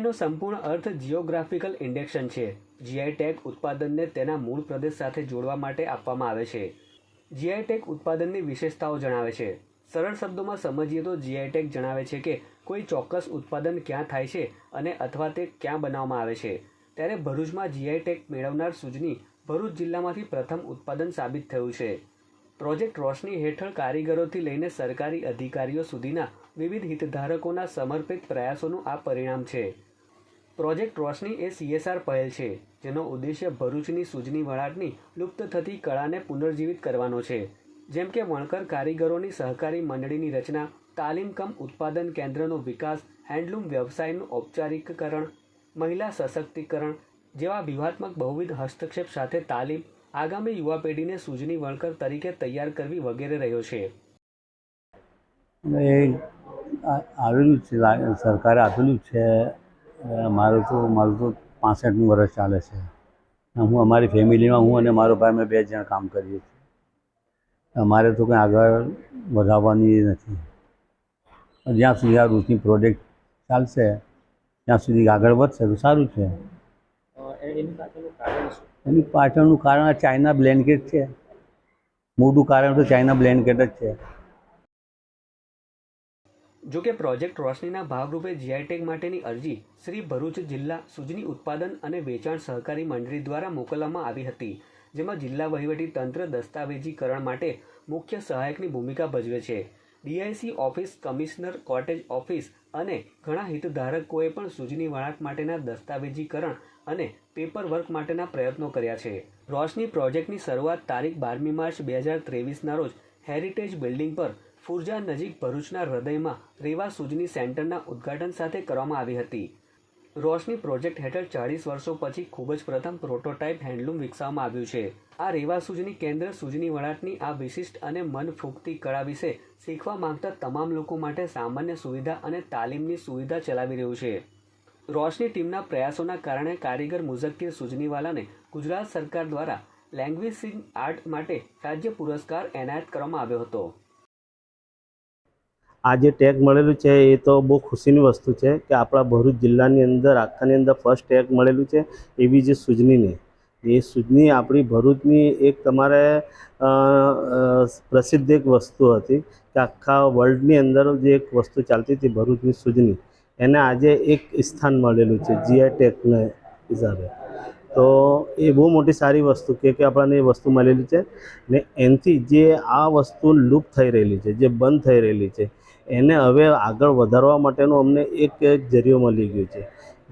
જેનો સંપૂર્ણ અર્થ geographical induction છે। જીઆઈ ટેગ ઉત્પાદનને તેના મૂળ પ્રદેશ સાથે જોડવા માટે આપવામાં આવે છે। જીઆઈ ટેગ ઉત્પાદનની વિશેષતાઓ જણાવે છે। સરળ શબ્દોમાં સમજીએ તો જીઆઈ ટેગ જણાવે છે કે કોઈ ચોક્કસ ઉત્પાદન ક્યાં થાય છે અને અથવા તે ક્યાં બનાવવામાં આવે છે। ત્યારે ભરૂચમાં જીઆઈ ટેગ મેળવનાર સુજની ભરૂચ જિલ્લામાંથી પ્રથમ ઉત્પાદન સાબિત થયું છે। પ્રોજેક્ટ રોશની હેઠળ કારીગરોથી લઈને સરકારી અધિકારીઓ સુધીના વિવિધ હિતધારકોના સમર્પિત પ્રયાસોનું આ પરિણામ છે। પ્રોજેક્ટ રોશની એ CSR પહેલ છે જેનો ઉદ્દેશ્ય ભરૂચની સુજની વણાટની લુપ્ત થતી કળાને પુનર્જીવિત કરવાનો છે। જેમ કે વણકર કારીગરોની સહકારી મંડળીની રચના, તાલીમ કમ ઉત્પાદન કેન્દ્રનો વિકાસ, હેન્ડલૂમ વ્યવસાયનું ઔપચારિકકરણ, મહિલા સશક્તિકરણ જેવા વ્યૂહાત્મક બહુવિધ હસ્તક્ષેપ સાથે તાલીમ, આગામી યુવા પેઢીને સુજની વણકર તરીકે તૈયાર કરવી વગેરે રહ્યો છે। આવેલું છે, સરકારે આપેલું છે। મારું તો 65મું વર્ષ ચાલે છે। હું અમારી ફેમિલીમાં હું અને મારો ભાઈ અમે 2 જણ કામ કરીએ છીએ। અમારે તો કંઈ આગળ વધારવાની નથી। જ્યાં સુધી આ રૂચની પ્રોજેક્ટ ચાલશે ત્યાં સુધી આગળ વધશે તો સારું છે। એની પાછળનું કારણ ચાઇના બ્લેન્કેટ છે। મોટું કારણ તો ચાઇના બ્લેન્કેટ જ છે। જો કે પ્રોજેક્ટ રોશનીના ભાગરૂપે જીઆઈ ટેગ માટેની અરજી શ્રી ભરૂચ જિલ્લા સુજની ઉત્પાદન અને વેચાણ સહકારી મંડળી દ્વારા મોકલવામાં આવી હતી, જેમાં જિલ્લા વહીવટી તંત્ર દસ્તાવેજીકરણ માટે મુખ્ય સહાયકની ભૂમિકા ભજવે છે। DIC office, commissioner cottage office અને ઘણા હિતધારકોએ પણ સુજની વણાટ માટેના દસ્તાવેજીકરણ અને પેપર વર્ક માટેના પ્રયત્નો કર્યા છે। રોશની પ્રોજેક્ટની શરૂઆત તારીખ 12મી માર્ચ 2023ના રોજ હેરિટેજ બિલ્ડિંગ પર ફુરજા નજીક ભરૂચના હૃદયમાં રેવા સુજની સેન્ટરના ઉદ્ઘાટન સાથે કરવામાં આવી હતી। રોશની પ્રોજેક્ટ હેઠળ 40 વર્ષો પછી ખૂબ જ પ્રથમ પ્રોટોટાઇપ હેન્ડલૂમ વિકસાવવામાં આવ્યું છે। આ રેવા સુજની કેન્દ્ર સુજની વણાટની આ વિશિષ્ટ અને મન ફૂંકતી કળા વિશે શીખવા માંગતા તમામ લોકો માટે સામાન્ય સુવિધા અને તાલીમની સુવિધા ચલાવી રહ્યું છે। રોશની ટીમના પ્રયાસોના કારણે કારીગર મુઝક્કીર સુજનીવાલાને ગુજરાત સરકાર દ્વારા લેંગ્વેજ ઇન આર્ટ માટે રાજ્ય પુરસ્કાર એનાયત કરવામાં આવ્યો હતો। આ જે ટેગ મળેલું છે એ તો બહુ ખુશીની વસ્તુ છે કે આપણા ભરૂચ જિલ્લાની અંદર આખાની અંદર ફર્સ્ટ ટેગ મળેલું છે। એવી જે સુજનીને એ સુજની આપણી ભરૂચની એક તમારે પ્રસિદ્ધ એક વસ્તુ હતી કે આખા વર્લ્ડની અંદર જે એક વસ્તુ ચાલતી હતી ભરૂચની સુજની, એને આજે એક સ્થાન મળેલું છે જીઆઈ ટેગના હિસાબે। તો એ બહુ મોટી સારી વસ્તુ કે આપણને એ વસ્તુ મળેલી છે ને એનાથી જે આ વસ્તુ લુપ્ત થઈ રહેલી છે, જે બંધ થઈ રહેલી છે, એને હવે આગળ વધારવા માટેનું અમને એક જરિયો મળી ગયો છે।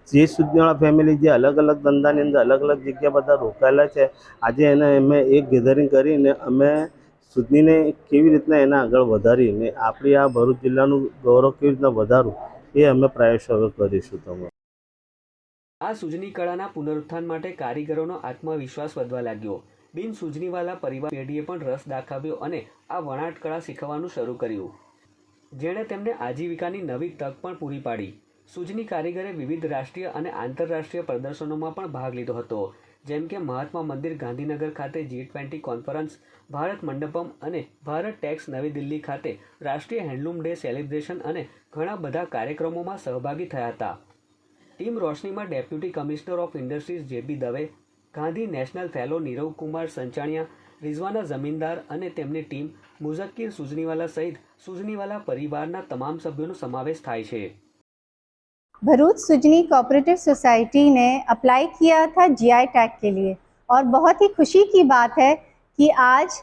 જે સુજનીવાળા ફેમિલી જે અલગ અલગ ધંધાની અંદર અલગ અલગ જગ્યા બધા રોકાયેલા છે, આજે એને અમે એક ગેધરિંગ કરીને અમે સુજનીને કેવી રીતના એને આગળ વધારીને આપણી આ ભરૂચ જિલ્લાનું ગૌરવ કેવી રીતના વધારવું એ અમે પ્રયાસો હવે કરીશું। તમે આ સુજની કળાના પુનરુત્થાન માટે કારીગરોનો આત્મવિશ્વાસ વધવા લાગ્યો। બિન સુજનીવાલા પરિવાર પેઢીએ પણ રસ દાખવ્યો અને આ વણાટ કળા શીખવાનું શરૂ કર્યું, જેણે તેમને આજીવિકાની નવી તક પણ પૂરી પાડી। સુજની કારીગરે વિવિધ રાષ્ટ્રીય અને આંતરરાષ્ટ્રીય પ્રદર્શનોમાં પણ ભાગ લીધો હતો, જેમ કે મહાત્મા મંદિર ગાંધીનગર ખાતે G20 કોન્ફરન્સ, ભારત મંડપમ અને ભારત ટેક્સ નવી દિલ્હી ખાતે રાષ્ટ્રીય હેન્ડલૂમ ડે સેલિબ્રેશન અને ઘણા બધા કાર્યક્રમોમાં સહભાગી થયા હતા। ટીમ રોશનીમાં deputy commissioner of industries JB Dave, Gandhi national fellow Nirav Kumar Sanchaniya, Rizwana Zamindar અને તેમની ટીમ, મુઝક્કીર સુજનીવાલા સહિત सुजनीवाला परिवारना तमाम सभ्यों समावेश थाय छे। भरूच सुजनी कोऑपरेटिव सोसाइटी ने अप्लाई किया था जीआई टैग के लिए और बहुत ही खुशी की बात है कि आज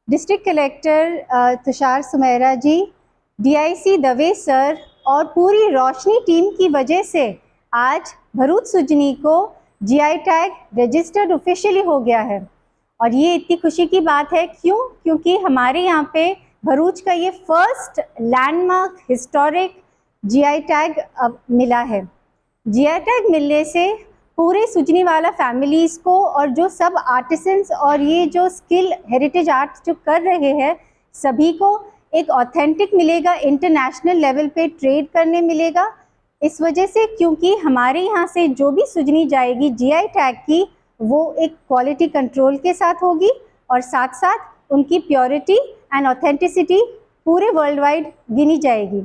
डिस्ट्रिक्ट कलेक्टर तुषार सुमेरा जी, डीआईसी दवे सर और पूरी रोशनी टीम की वजह से आज भरूच सुजनी को जीआई टैग रजिस्टर्ड ऑफिशियली हो गया है। और ये इतनी खुशी की बात है क्योंकि हमारे यहाँ पे भरूच का ये first landmark historic GI tag मिला है। जीआई टैग मिलने से पूरे सुजनीवाला फैमिलीज़ को और जो सब आर्टिसंस और ये जो स्किल हेरिटेज आर्ट जो कर रहे हैं सभी को एक ऑथेंटिक मिलेगा, इंटरनेशनल लेवल पे ट्रेड करने मिलेगा। इस वजह से क्योंकि हमारे यहाँ से जो भी सुजनी जाएगी जीआई टैग की वो एक क्वालिटी कंट्रोल के साथ होगी और साथ साथ उनकी प्योरिटी एंड ऑथेंटिसिटी पूरे वर्ल्ड वाइड गिनी जाएगी।